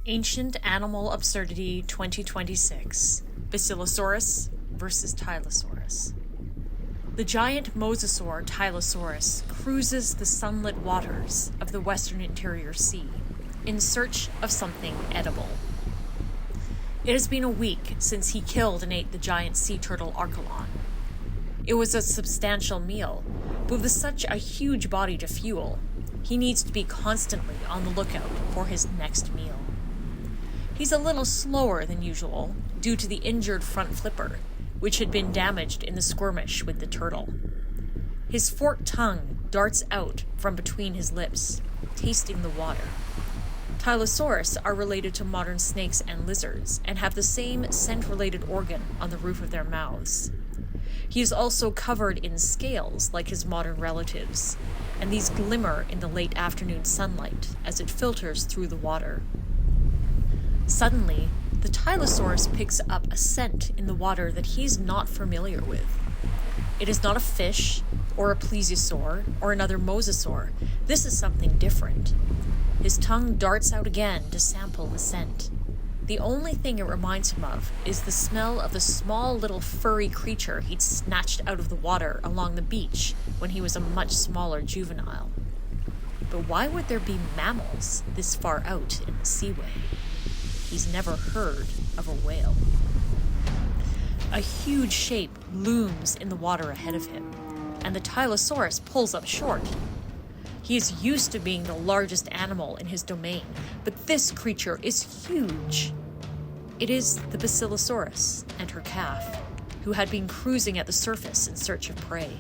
Ancient Animal Absurdity 2026, Basilosaurus versus Tylosaurus. The giant mosasaur Tylosaurus cruises the sunlit waters of the Western Interior Sea in search of something edible. It has been a week since he killed and ate the giant sea turtle Archelon. It was a substantial meal, but with such a huge body to fuel, he needs to be constantly on the lookout for his next meal. He's a little slower than usual due to the injured front flipper, which had been damaged in the skirmish with the turtle. His forked tongue darts out from between his lips, tasting the water. Tylosaurus are related to modern snakes and lizards and have the same scent-related organ on the roof of their mouths. He is also covered in scales like his modern relatives, and these glimmer in the late afternoon sunlight as it filters through the water. Suddenly, the Tylosaurus picks up a scent in the water that he's not familiar with. It is not a fish, or a plesiosaur, or another mosasaur. This is something different. His tongue darts out again to sample the scent. The only thing it reminds him of is the smell of the small little furry creature he'd snatched out of the water along the beach when he was a much smaller juvenile. But why would there be mammals this far out in the seaway? He's never heard of a whale. A huge shape looms in the water ahead of him, and the Tylosaurus pulls up short. He is used to being the largest animal in his domain, but this creature is huge. It is the Basilosaurus and her calf, who had been cruising at the surface in search of prey.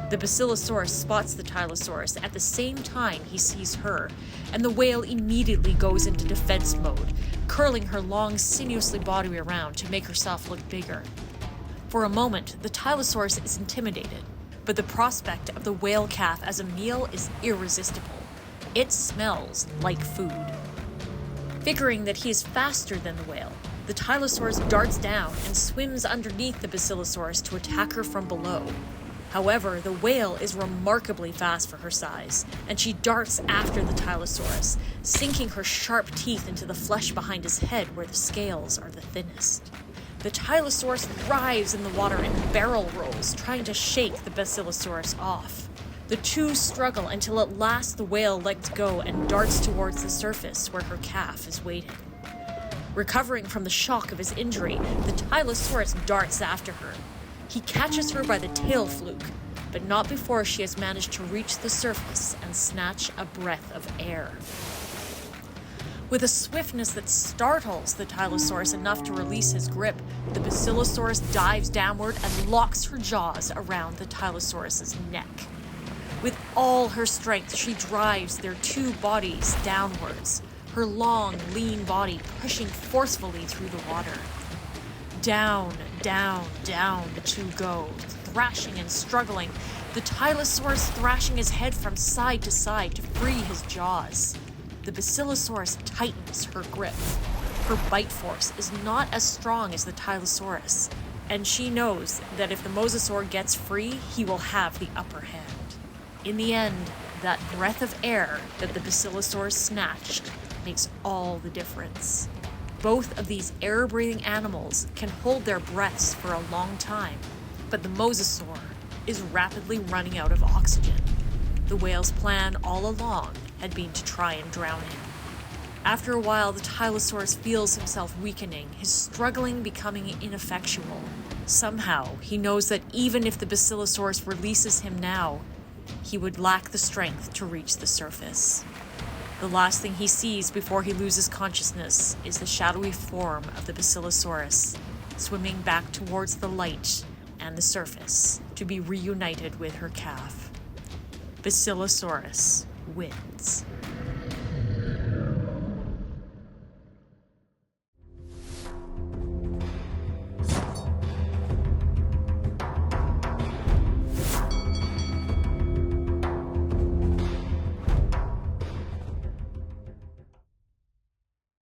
The Basilosaurus spots the Tylosaurus at the same time he sees her, and the whale immediately goes into defense mode, curling her long, sinuously body around to make herself look bigger. For a moment, the Tylosaurus is intimidated, but the prospect of the whale calf as a meal is irresistible. It smells like food. Figuring that he is faster than the whale, the Tylosaurus darts down and swims underneath the Basilosaurus to attack her from below. However, the whale is remarkably fast for her size, and she darts after the Tylosaurus, sinking her sharp teeth into the flesh behind his head where the scales are the thinnest. The Tylosaurus writhes in the water and barrel rolls, trying to shake the Basilosaurus off. The two struggle until at last the whale lets go and darts towards the surface where her calf is waiting. Recovering from the shock of his injury, the Tylosaurus darts after her. He catches her by the tail fluke, but not before she has managed to reach the surface and snatch a breath of air. With a swiftness that startles the Tylosaurus enough to release his grip, the Basilosaurus dives downward and locks her jaws around the Tylosaurus's neck. With all her strength, she drives their two bodies downwards, her long, lean body pushing forcefully through the water. Down, down, down the two go, thrashing and struggling, the Tylosaurus thrashing his head from side to side to free his jaws. The Basilosaurus tightens her grip. Her bite force is not as strong as the Tylosaurus, and she knows that if the mosasaur gets free, he will have the upper hand. In the end, that breath of air that the Basilosaurus snatched makes all the difference. Both of these air-breathing animals can hold their breaths for a long time, but the mosasaur is rapidly running out of oxygen. The whale's plan all along had been to try and drown him. After a while, the Tylosaurus feels himself weakening, his struggling becoming ineffectual. Somehow, he knows that even if the Basilosaurus releases him now, he would lack the strength to reach the surface. The last thing he sees before he loses consciousness is the shadowy form of the Basilosaurus, swimming back towards the light and the surface to be reunited with her calf. Basilosaurus wins.